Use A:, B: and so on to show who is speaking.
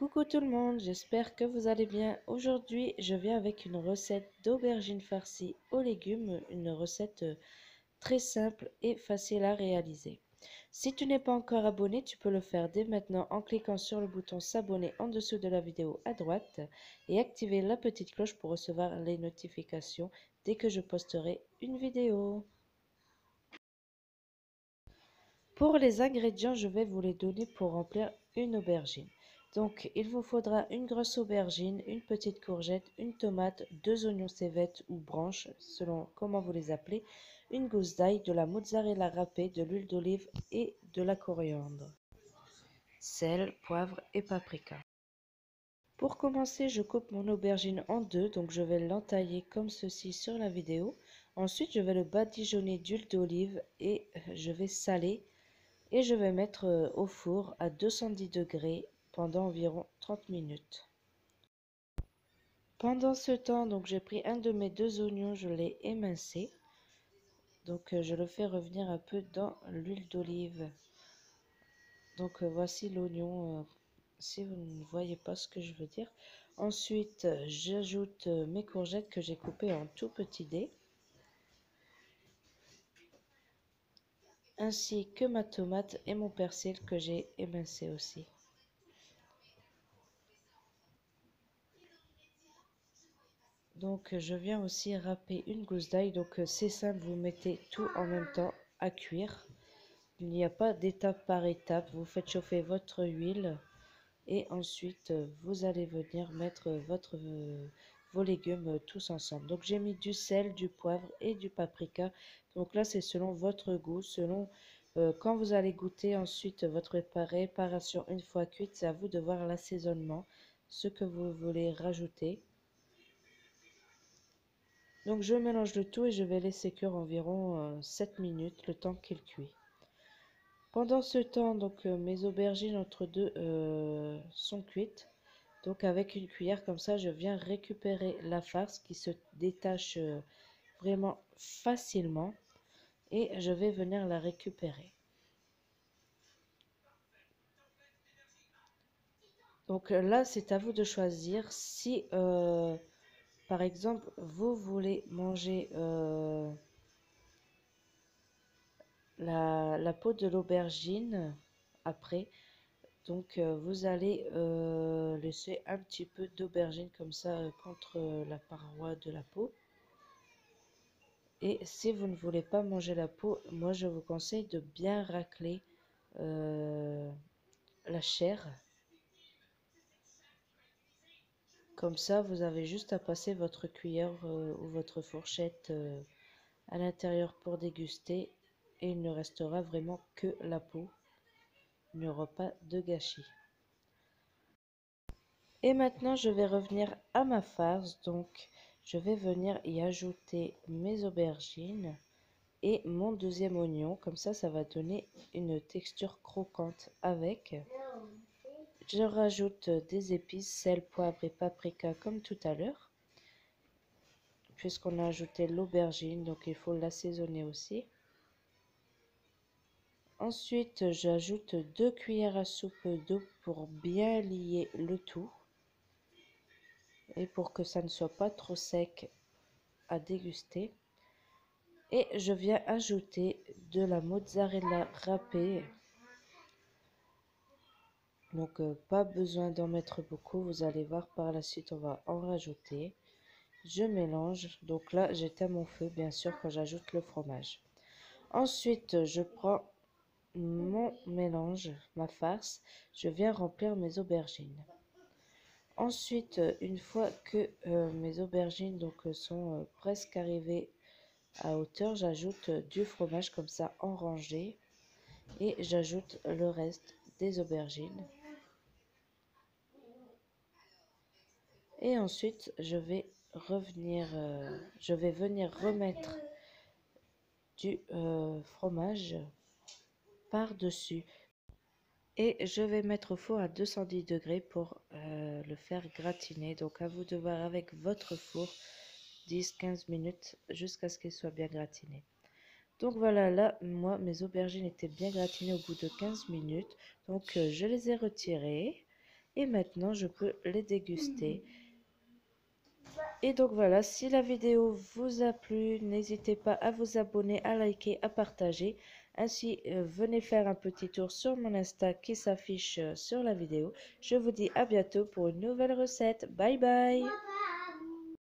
A: Coucou tout le monde, j'espère que vous allez bien. Aujourd'hui, je viens avec une recette d'aubergines farcies aux légumes, une recette très simple et facile à réaliser. Si tu n'es pas encore abonné, tu peux le faire dès maintenant en cliquant sur le bouton s'abonner en dessous de la vidéo à droite et activer la petite cloche pour recevoir les notifications dès que je posterai une vidéo. Pour les ingrédients, je vais vous les donner pour remplir une aubergine. Donc, il vous faudra une grosse aubergine, une petite courgette, une tomate, deux oignons cévettes ou branches, selon comment vous les appelez, une gousse d'ail, de la mozzarella râpée, de l'huile d'olive et de la coriandre, sel, poivre et paprika. Pour commencer, je coupe mon aubergine en deux, donc je vais l'entailler comme ceci sur la vidéo. Ensuite, je vais le badigeonner d'huile d'olive et je vais saler. Et je vais mettre au four à 210 degrés pendant environ 30 minutes. Pendant ce temps, donc j'ai pris un de mes deux oignons, je l'ai émincé. Donc je le fais revenir un peu dans l'huile d'olive. Donc voici l'oignon, si vous ne voyez pas ce que je veux dire. Ensuite, j'ajoute mes courgettes que j'ai coupées en tout petits dés, ainsi que ma tomate et mon persil que j'ai émincé aussi. Donc je viens aussi râper une gousse d'ail, donc c'est simple, vous mettez tout en même temps à cuire. Il n'y a pas d'étape par étape, vous faites chauffer votre huile et ensuite vous allez venir mettre vos légumes tous ensemble. Donc j'ai mis du sel, du poivre et du paprika. Donc là c'est selon votre goût, selon quand vous allez goûter ensuite votre préparation une fois cuite, c'est à vous de voir l'assaisonnement, ce que vous voulez rajouter. Donc je mélange le tout et je vais laisser cuire environ 7 minutes, le temps qu'il cuit. Pendant ce temps, donc mes aubergines entre deux sont cuites. Donc avec une cuillère comme ça, je viens récupérer la farce qui se détache vraiment facilement et je vais venir la récupérer. Donc là, c'est à vous de choisir si par exemple vous voulez manger la peau de l'aubergine après. Donc vous allez laisser un petit peu d'aubergine comme ça contre la paroi de la peau. Et si vous ne voulez pas manger la peau, moi je vous conseille de bien racler la chair. Comme ça, vous avez juste à passer votre cuillère ou votre fourchette à l'intérieur pour déguster. Et il ne restera vraiment que la peau. Il n'y aura pas de gâchis. Et maintenant, je vais revenir à ma farce. Donc, je vais venir y ajouter mes aubergines et mon deuxième oignon. Comme ça va donner une texture croquante avec. Je rajoute des épices, sel, poivre et paprika comme tout à l'heure. Puisqu'on a ajouté l'aubergine, donc il faut l'assaisonner aussi. Ensuite, j'ajoute 2 cuillères à soupe d'eau pour bien lier le tout. Et pour que ça ne soit pas trop sec à déguster. Et je viens ajouter de la mozzarella râpée. Donc pas besoin d'en mettre beaucoup, vous allez voir par la suite on va en rajouter. Je mélange, donc là j'éteins mon feu bien sûr quand j'ajoute le fromage. Ensuite je prends mon mélange, ma farce, je viens remplir mes aubergines. Ensuite une fois que mes aubergines sont presque arrivées à hauteur, j'ajoute du fromage comme ça en rangée et j'ajoute le reste des aubergines. Et ensuite, je vais venir remettre du fromage par-dessus. Et je vais mettre au four à 210 degrés pour le faire gratiner. Donc à vous de voir avec votre four 10-15 minutes jusqu'à ce qu'il soit bien gratiné. Donc voilà, là, moi, mes aubergines étaient bien gratinées au bout de 15 minutes. Donc je les ai retirées. et maintenant je peux les déguster. Et donc voilà, si la vidéo vous a plu, n'hésitez pas à vous abonner, à liker, à partager. Ainsi, venez faire un petit tour sur mon Insta qui s'affiche sur la vidéo. Je vous dis à bientôt pour une nouvelle recette. Bye bye!